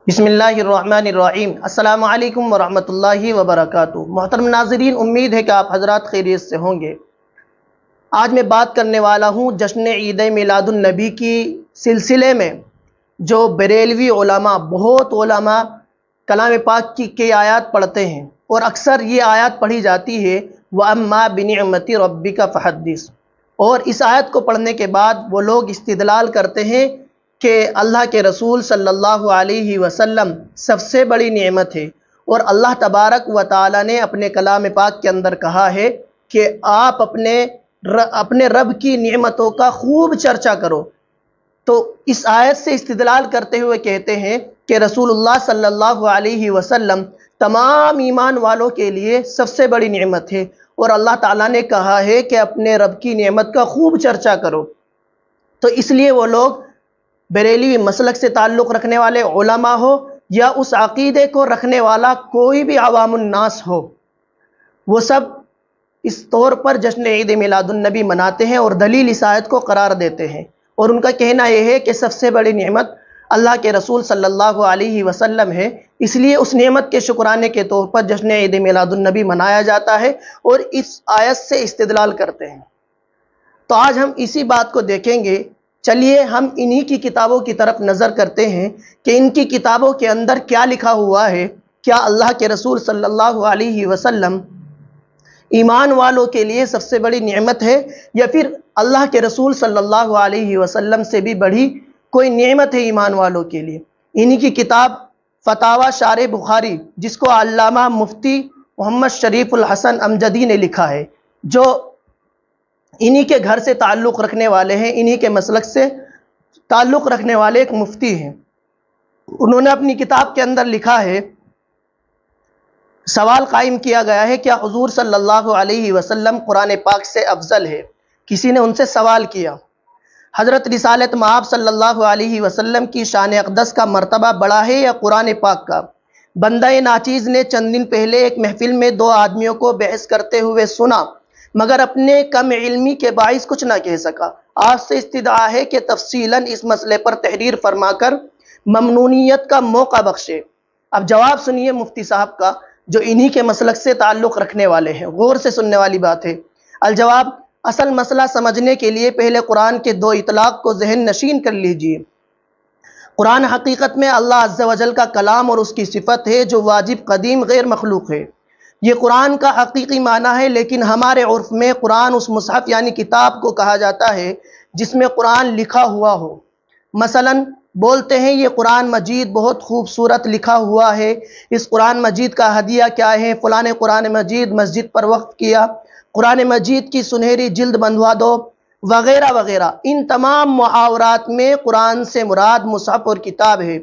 بسم اللہ الرحمن الرحیم۔ السلام علیکم ورحمۃ اللہ وبرکاتہ۔ محترم ناظرین، امید ہے کہ آپ حضرات خیریت سے ہوں گے۔ آج میں بات کرنے والا ہوں جشن عید میلاد النبی کی سلسلے میں جو بریلوی علماء، بہت علماء کلام پاک کی آیات پڑھتے ہیں اور اکثر یہ آیات پڑھی جاتی ہے وَأَمَّا بِنِعْمَةِ رَبِّكَ فَحَدِّثْ، اور اس آیت کو پڑھنے کے بعد وہ لوگ استدلال کرتے ہیں کہ اللہ کے رسول صلی اللہ علیہ وسلم سب سے بڑی نعمت ہے، اور اللہ تبارک و تعالی نے اپنے کلام پاک کے اندر کہا ہے کہ آپ اپنے رب کی نعمتوں کا خوب چرچا کرو۔ تو اس آیت سے استدلال کرتے ہوئے کہتے ہیں کہ رسول اللہ صلی اللہ علیہ وسلم تمام ایمان والوں کے لیے سب سے بڑی نعمت ہے، اور اللہ تعالیٰ نے کہا ہے کہ اپنے رب کی نعمت کا خوب چرچا کرو۔ تو اس لیے وہ لوگ بریلوی مسلک سے تعلق رکھنے والے علماء ہو یا اس عقیدے کو رکھنے والا کوئی بھی عوام الناس ہو، وہ سب اس طور پر جشن عید میلاد النبی مناتے ہیں اور دلیل اس آیت کو قرار دیتے ہیں، اور ان کا کہنا یہ ہے کہ سب سے بڑی نعمت اللہ کے رسول صلی اللہ علیہ وسلم ہے، اس لیے اس نعمت کے شکرانے کے طور پر جشن عید میلاد النبی منایا جاتا ہے اور اس آیت سے استدلال کرتے ہیں۔ تو آج ہم اسی بات کو دیکھیں گے۔ چلیے ہم انہی کی کتابوں کی طرف نظر کرتے ہیں کہ ان کی کتابوں کے اندر کیا لکھا ہوا ہے۔ کیا اللہ کے رسول صلی اللہ علیہ وسلم ایمان والوں کے لیے سب سے بڑی نعمت ہے، یا پھر اللہ کے رسول صلی اللہ علیہ وسلم سے بھی بڑی کوئی نعمت ہے ایمان والوں کے لیے؟ انہی کی کتاب فتاوی شارح بخاری، جس کو علامہ مفتی محمد شریف الحسن امجدی نے لکھا ہے، جو انہی کے گھر سے تعلق رکھنے والے ہیں، انہی کے مسلک سے تعلق رکھنے والے ایک مفتی ہیں۔ انہوں نے اپنی کتاب کے اندر لکھا ہے، سوال قائم کیا گیا ہے کیا حضور صلی اللہ علیہ وسلم قرآن پاک سے افضل ہے؟ کسی نے ان سے سوال کیا، حضرت رسالت مآب صلی اللہ علیہ وسلم کی شان اقدس کا مرتبہ بڑا ہے یا قرآن پاک کا؟ بندہ ناچیز نے چند دن پہلے ایک محفل میں دو آدمیوں کو بحث کرتے ہوئے سنا، مگر اپنے کم علمی کے باعث کچھ نہ کہہ سکا۔ آپ سے استدعا ہے کہ تفصیلاً اس مسئلے پر تحریر فرما کر ممنونیت کا موقع بخشے۔ اب جواب سنیے مفتی صاحب کا، جو انہی کے مسلک سے تعلق رکھنے والے ہیں۔ غور سے سننے والی بات ہے۔ الجواب: اصل مسئلہ سمجھنے کے لیے پہلے قرآن کے دو اطلاق کو ذہن نشین کر لیجئے۔ قرآن حقیقت میں اللہ عز و جل کا کلام اور اس کی صفت ہے، جو واجب، قدیم، غیر مخلوق ہے۔ یہ قرآن کا حقیقی معنی ہے، لیکن ہمارے عرف میں قرآن اس مصحف یعنی کتاب کو کہا جاتا ہے جس میں قرآن لکھا ہوا ہو۔ مثلاً بولتے ہیں یہ قرآن مجید بہت خوبصورت لکھا ہوا ہے، اس قرآن مجید کا ہدیہ کیا ہے، فلاں نے قرآن مجید مسجد پر وقف کیا، قرآن مجید کی سنہری جلد بندھوا دو، وغیرہ وغیرہ۔ ان تمام محاورات میں قرآن سے مراد مصحف اور کتاب ہے،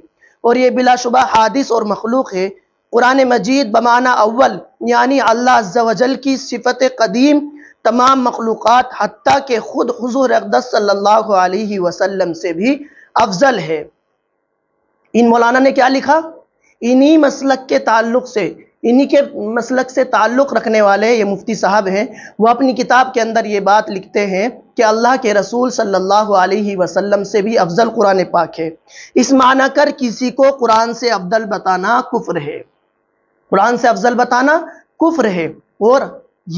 اور یہ بلا شبہ حادث اور مخلوق ہے۔ قرآن مجید بمعنی اول یعنی اللہ عز و جل کی صفت قدیم تمام مخلوقات حتیٰ کہ خود حضور اقدس صلی اللہ علیہ وسلم سے بھی افضل ہے۔ ان مولانا نے کیا لکھا؟ انہی مسلک کے تعلق سے، انہی کے مسلک سے تعلق رکھنے والے یہ مفتی صاحب ہیں، وہ اپنی کتاب کے اندر یہ بات لکھتے ہیں کہ اللہ کے رسول صلی اللہ علیہ وسلم سے بھی افضل قرآن پاک ہے۔ اس معنی کر کسی کو قرآن سے افضل بتانا کفر ہے، قرآن سے افضل بتانا کفر ہے۔ اور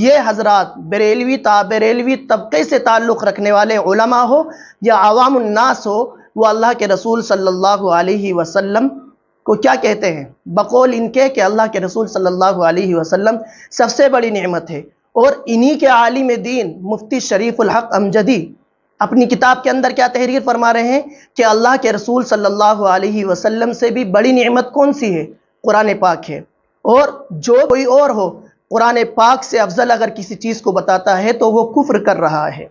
یہ حضرات بریلوی طبقے سے تعلق رکھنے والے علماء ہو یا عوام الناس ہو، وہ اللہ کے رسول صلی اللہ علیہ وسلم کو کیا کہتے ہیں؟ بقول ان کے کہ اللہ کے رسول صلی اللہ علیہ وسلم سب سے بڑی نعمت ہے۔ اور انہی کے عالم دین مفتی شریف الحق امجدی اپنی کتاب کے اندر کیا تحریر فرما رہے ہیں کہ اللہ کے رسول صلی اللہ علیہ وسلم سے بھی بڑی نعمت کون سی ہے؟ قرآن پاک ہے۔ اور جو کوئی اور ہو قرآن پاک سے افضل اگر کسی چیز کو بتاتا ہے تو وہ کفر کر رہا ہے۔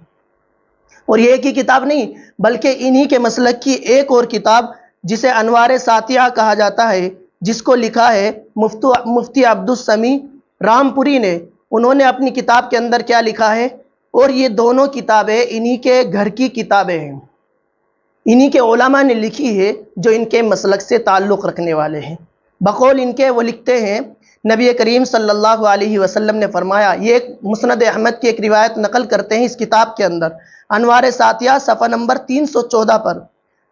اور یہ ایک ہی کتاب نہیں، بلکہ انہی کے مسلک کی ایک اور کتاب جسے انوار ساتیہ کہا جاتا ہے، جس کو لکھا ہے مفتی عبدالسمیع رامپوری نے، انہوں نے اپنی کتاب کے اندر کیا لکھا ہے؟ اور یہ دونوں کتابیں انہی کے گھر کی کتابیں ہیں، انہی کے علماء نے لکھی ہے جو ان کے مسلک سے تعلق رکھنے والے ہیں۔ بقول ان کے وہ لکھتے ہیں، نبی کریم صلی اللہ علیہ وسلم نے فرمایا، یہ ایک مسند احمد کی ایک روایت نقل کرتے ہیں اس کتاب کے اندر، انوار ساتیہ صفحہ نمبر 314 پر،